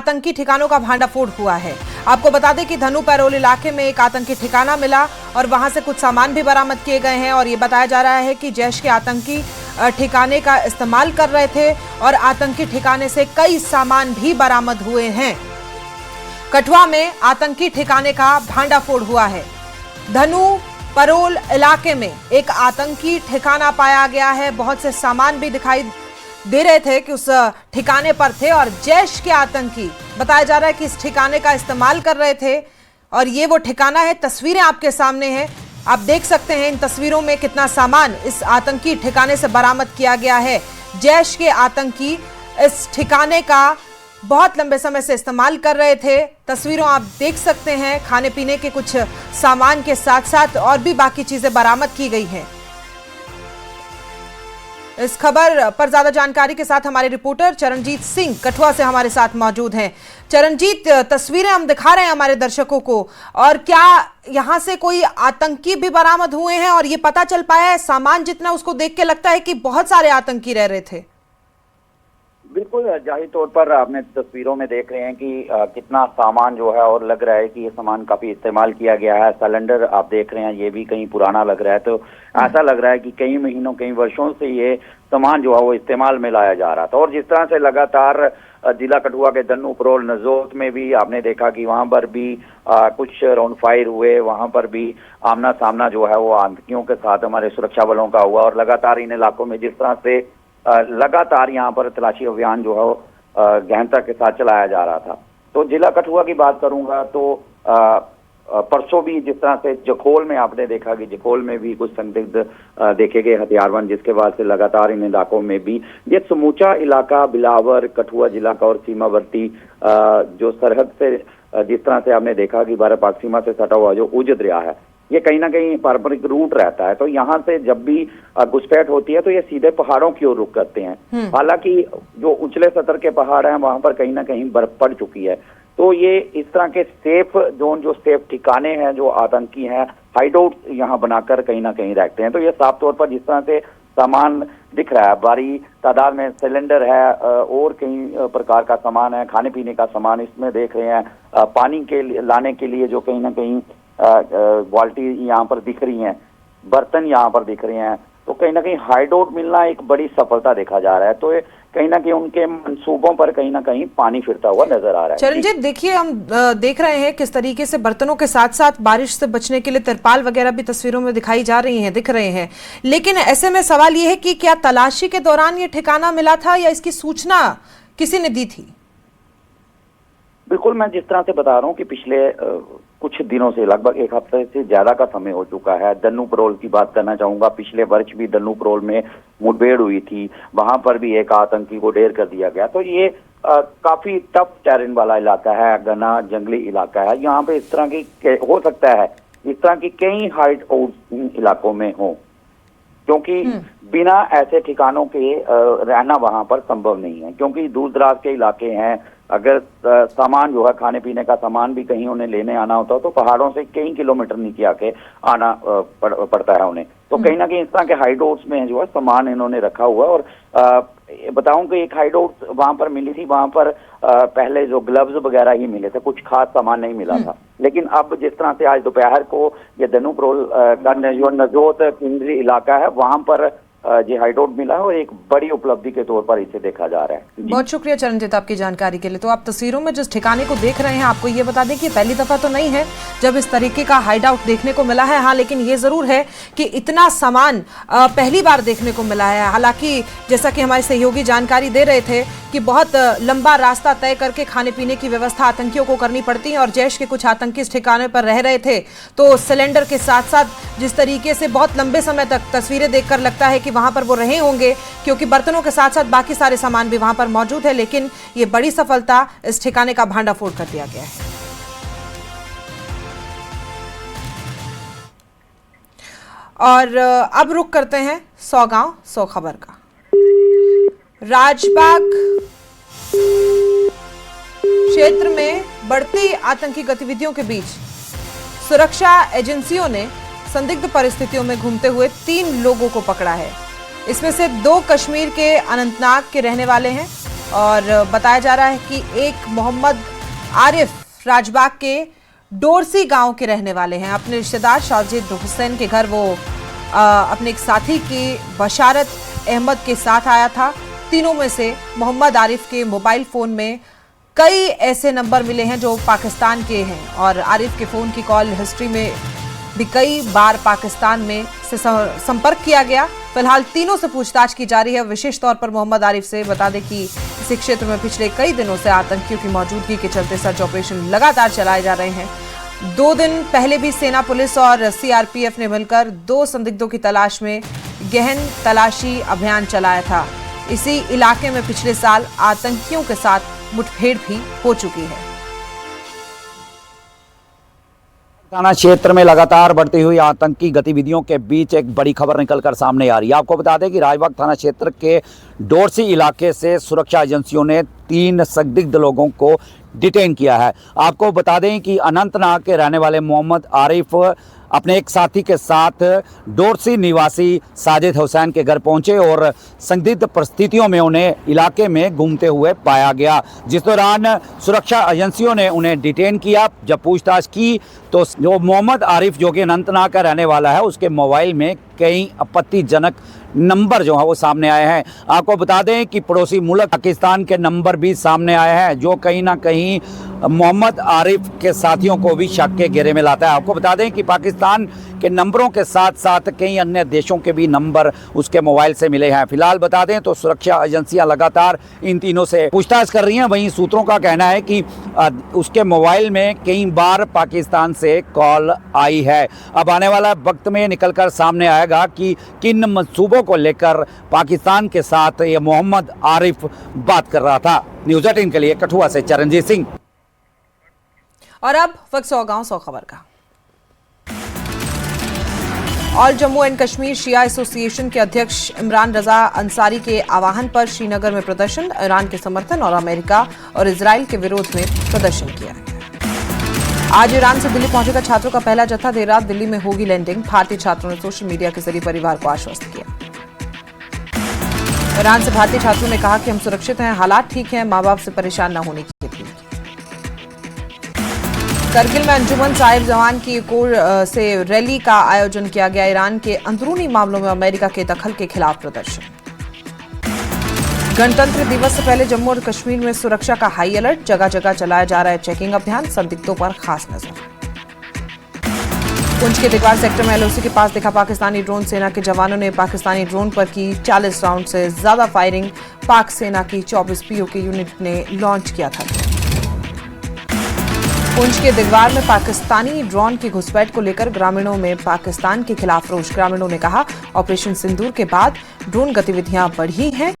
आतंकी ठिकानों का भांडाफोड़ हुआ है। आपको बता दें कि धनु पैरोल इलाके में एक आतंकी ठिकाना मिला और वहां से कुछ सामान भी बरामद किए गए हैं और ये बताया जा रहा है कि जैश के आतंकी ठिकाने का इस्तेमाल कर रहे थे और आतंकी ठिकाने से कई सामान भी बरामद हुए हैं। कठुआ में आतंकी ठिकाने का भांडाफोड़ हुआ है। धनु पैरोल इलाके में एक आतंकी ठिकाना पाया गया है। बहुत से सामान भी दिखाई दे रहे थे कि उस ठिकाने पर थे और जैश के आतंकी बताया जा रहा है कि इस ठिकाने का इस्तेमाल कर रहे थे और ये वो ठिकाना है। तस्वीरें आपके सामने हैं, आप देख सकते हैं इन तस्वीरों में कितना सामान इस आतंकी ठिकाने से बरामद किया गया है। जैश के आतंकी इस ठिकाने का बहुत लंबे समय से इस्तेमाल कर रहे थे। तस्वीरों आप देख सकते हैं, खाने पीने के कुछ सामान के साथ साथ और भी बाकी चीजें बरामद की गई हैं। इस खबर पर ज्यादा जानकारी के साथ हमारे रिपोर्टर चरणजीत सिंह कठुआ से हमारे साथ मौजूद हैं। चरणजीत, तस्वीरें हम दिखा रहे हैं हमारे दर्शकों को, और क्या यहां से कोई आतंकी भी बरामद हुए हैं और ये पता चल पाया है? सामान जितना उसको देख के लगता है कि बहुत सारे आतंकी रह रहे थे। बिल्कुल, जाहिर तौर पर आपने तस्वीरों में देख रहे हैं कि कितना सामान जो है, और लग रहा है कि ये सामान काफी इस्तेमाल किया गया है। सिलेंडर आप देख रहे हैं, ये भी कहीं पुराना लग रहा है, तो ऐसा लग रहा है कि कई महीनों कई वर्षों से ये सामान जो है वो इस्तेमाल में लाया जा रहा था। और जिस तरह से लगातार जिला कठुआ के धनु पैरोल नजोत में भी आपने देखा कि वहां पर भी कुछ राउंड फायर हुए, वहां पर भी आमना सामना जो है वो आतंकियों के साथ हमारे सुरक्षा बलों का हुआ। और लगातार इन इलाकों में जिस तरह से लगातार यहाँ पर तलाशी अभियान जो है गहनता के साथ चलाया जा रहा था। तो जिला कठुआ की बात करूंगा तो परसों भी जिस तरह से जखोल में आपने देखा कि जखोल में भी कुछ संदिग्ध देखे गए हथियारबंद, जिसके बाद से लगातार इन इलाकों में भी ये समूचा इलाका बिलावर कठुआ जिला का और सीमावर्ती जो सरहद से जिस तरह से आपने देखा कि भारत पाक सीमा से सटा हुआ जो उज दरिया है, ये कहीं ना कहीं पारंपरिक रूट रहता है। तो यहाँ से जब भी घुसपैठ होती है तो ये सीधे पहाड़ों की ओर रुख करते हैं। हालांकि जो उछले सतर के पहाड़ हैं वहां पर कहीं ना कहीं बर्फ पड़ चुकी है। तो ये इस तरह के सेफ जोन, जो सेफ ठिकाने हैं, जो आतंकी हैं, हाइडआउट यहाँ बनाकर कहीं ना कहीं रहते हैं। तो ये साफ तौर पर जिस तरह से सामान दिख रहा है, भारी तादाद में सिलेंडर है और कई प्रकार का सामान है, खाने पीने का सामान इसमें देख रहे हैं। पानी के लाने के लिए जो कहीं ना कहीं बाल्टी यहाँ पर दिख रही हैं, बर्तन यहाँ पर दिख रहे हैं। तो कहीं ना कहीं हाइडआउट मिलना एक बड़ी सफलता देखा जा रहा है। तो कहीं ना कहीं उनके मंसूबों पर कहीं ना कहीं पानी फिरता हुआ नजर आ रहा है। चरणजीत, देखिए हम देख रहे हैं किस तरीके से बर्तनों के साथ साथ बारिश से बचने के लिए तिरपाल वगैरह भी तस्वीरों में दिखाई जा रही हैं, दिख रहे हैं। लेकिन ऐसे में सवाल ये है कि क्या तलाशी के दौरान ये ठिकाना मिला था या इसकी सूचना किसी ने दी थी? बिल्कुल, मैं जिस तरह से बता रहा हूँ कि पिछले कुछ दिनों से, लगभग एक हफ्ते से ज्यादा का समय हो चुका है। धनु पैरोल की बात करना चाहूंगा। पिछले वर्ष भी धनु पैरोल में मुठभेड़ हुई थी, वहां पर भी एक आतंकी को ढेर कर दिया गया। तो ये काफी टफ टेरेन वाला इलाका है, घना जंगली इलाका है। यहाँ पे इस तरह की हो सकता है इस तरह की कई हाइड आउट इलाकों में हो, क्योंकि बिना ऐसे ठिकानों के रहना वहां पर संभव नहीं है, क्योंकि दूर दराज के इलाके हैं। अगर सामान जो है, खाने पीने का सामान भी कहीं उन्हें लेने आना होता है तो पहाड़ों से कई किलोमीटर नीचे आके आना पड़ता है उन्हें। तो कहीं ना कहीं इस तरह के हाइडआउट्स में जो है सामान इन्होंने रखा हुआ है। और बताऊं कि एक हाइडआउट वहां पर मिली थी, वहां पर पहले जो ग्लव्स वगैरह ही मिले थे, कुछ खास सामान नहीं मिला था। लेकिन अब जिस तरह से आज दोपहर को ये धनु पैरोल का जो नजोत केंद्रीय इलाका है, वहां पर ये हाइडआउट मिला है और एक बड़ी उपलब्धि के तौर पर इसे देखा जा रहा है। बहुत शुक्रिया चरणजीत आपकी जानकारी के लिए। तो आप तस्वीरों में जिस ठिकाने को देख रहे हैं, आपको ये बता दें कि पहली दफा तो नहीं है जब इस तरीके का हाइडआउट देखने को मिला है। हाँ, लेकिन ये जरूर है कि इतना सामान पहली बार देखने को मिला है। हालांकि जैसा कि हमारे सहयोगी जानकारी दे रहे थे कि बहुत लंबा रास्ता तय करके खाने पीने की व्यवस्था आतंकियों को करनी पड़ती है और जैश के कुछ आतंकी इस ठिकाने पर रह रहे थे। तो सिलेंडर के साथ साथ जिस तरीके से बहुत लंबे समय तक तस्वीरें देखकर लगता है कि वहां पर वो रहे होंगे, क्योंकि बर्तनों के साथ साथ बाकी सारे सामान भी वहां पर मौजूद है। लेकिन ये बड़ी सफलता, इस ठिकाने का भांडाफोड़ कर दिया गया है। और अब रुख करते हैं 100 गांव 100 खबर का। राजबाग क्षेत्र में बढ़ती आतंकी गतिविधियों के बीच सुरक्षा एजेंसियों ने संदिग्ध परिस्थितियों में घूमते हुए 3 लोगों को पकड़ा है। इसमें से 2 कश्मीर के अनंतनाग के रहने वाले हैं और बताया जा रहा है कि एक मोहम्मद आरिफ राजबाग के डोरसी गांव के रहने वाले हैं। अपने रिश्तेदार शाहजिद हुसैन के घर वो अपने एक साथी की बशारत अहमद के साथ आया था। तीनों में से मोहम्मद आरिफ के मोबाइल फोन में कई ऐसे नंबर मिले हैं जो पाकिस्तान के हैं और आरिफ के फोन की कॉल हिस्ट्री में भी कई बार पाकिस्तान में से संपर्क किया गया। फिलहाल तीनों से पूछताछ की जा रही है। विशेष तौर पर मोहम्मद आरिफ से बता दें कि इस क्षेत्र में पिछले कई दिनों से आतंकियों की मौजूदगी के चलते सर्च ऑपरेशन लगातार चलाए जा रहे हैं। 2 दिन पहले भी सेना, पुलिस और सीआरपीएफ ने मिलकर 2 संदिग्धों की तलाश में गहन तलाशी अभियान चलाया था। इसी इलाके में पिछले साल आतंकियों के साथ मुठभेड़ भी हो चुकी है। थाना क्षेत्र में लगातार बढ़ती हुई आतंकी गतिविधियों के बीच एक बड़ी खबर निकलकर सामने आ रही है। आपको बता दें कि राजबाग थाना क्षेत्र के डोरसी इलाके से सुरक्षा एजेंसियों ने 3 संदिग्ध लोगों को डिटेन किया है। आपको बता दें कि अनंतनाग के रहने वाले मोहम्मद आरिफ अपने एक साथी के साथ डोरसी निवासी साजिद हुसैन के घर पहुंचे और संदिग्ध परिस्थितियों में उन्हें इलाके में घूमते हुए पाया गया, जिस दौरान सुरक्षा एजेंसियों ने उन्हें डिटेन किया। जब पूछताछ की तो जो मोहम्मद आरिफ जो कि अनंतनाग का रहने वाला है, उसके मोबाइल में कई आपत्तिजनक नंबर जो है वो सामने आए हैं। आपको बता दें कि पड़ोसी मुल्क पाकिस्तान के नंबर भी सामने आए हैं, जो कहीं ना कहीं मोहम्मद आरिफ के साथियों को भी शक के घेरे में लाता है। आपको बता दें कि पाकिस्तान के नंबरों के साथ साथ कई अन्य देशों के भी नंबर उसके मोबाइल से मिले हैं। फिलहाल बता दें तो सुरक्षा एजेंसियां लगातार इन तीनों से पूछताछ कर रही हैं। वहीं सूत्रों का कहना है कि उसके मोबाइल में कई बार पाकिस्तान से कॉल आई है। अब आने वाला वक्त में निकलकर सामने आएगा कि किन मंसूबों को लेकर पाकिस्तान के साथ ये मोहम्मद आरिफ बात कर रहा था। न्यूज़ 18 के लिए कठुआ से चरणजीत सिंह। और अब वक्त 100 गांव 100 खबर का। All Jammu and Kashmir Shia Association के अध्यक्ष इमरान रजा अंसारी के आह्वान पर श्रीनगर में प्रदर्शन, ईरान के समर्थन और अमेरिका और इजराइल के विरोध में प्रदर्शन किया गया। आज ईरान से दिल्ली पहुंचेगा छात्रों का पहला जत्था। देर रात दिल्ली में होगी लैंडिंग। भारतीय छात्रों ने सोशल मीडिया के जरिए परिवार को आश्वस्त किया। ईरान से भारतीय छात्रों ने कहा कि हम सुरक्षित हैं, हालात ठीक हैं, मां बाप से परेशान न होने की अपील। करगिल में अंजुमन साहिब जवान की एक ओर से रैली का आयोजन किया गया। ईरान के अंदरूनी मामलों में अमेरिका के दखल के खिलाफ प्रदर्शन। गणतंत्र दिवस से पहले जम्मू और कश्मीर में सुरक्षा का हाई अलर्ट। जगह जगह चलाया जा रहा है चेकिंग अभियान। संदिग्धों पर खास नजर। पुंछ के दिगवार सेक्टर में एलओसी के पास देखा पाकिस्तानी ड्रोन। सेना के जवानों ने पाकिस्तानी ड्रोन पर की 40 राउंड से ज्यादा फायरिंग। पाक सेना की 24 पीओके यूनिट ने लॉन्च किया था। पुंछ के दिगवार में पाकिस्तानी ड्रोन की घुसपैठ को लेकर ग्रामीणों में पाकिस्तान के खिलाफ रोष। ग्रामीणों ने कहा, ऑपरेशन सिंदूर के बाद ड्रोन गतिविधियां बढ़ी हैं।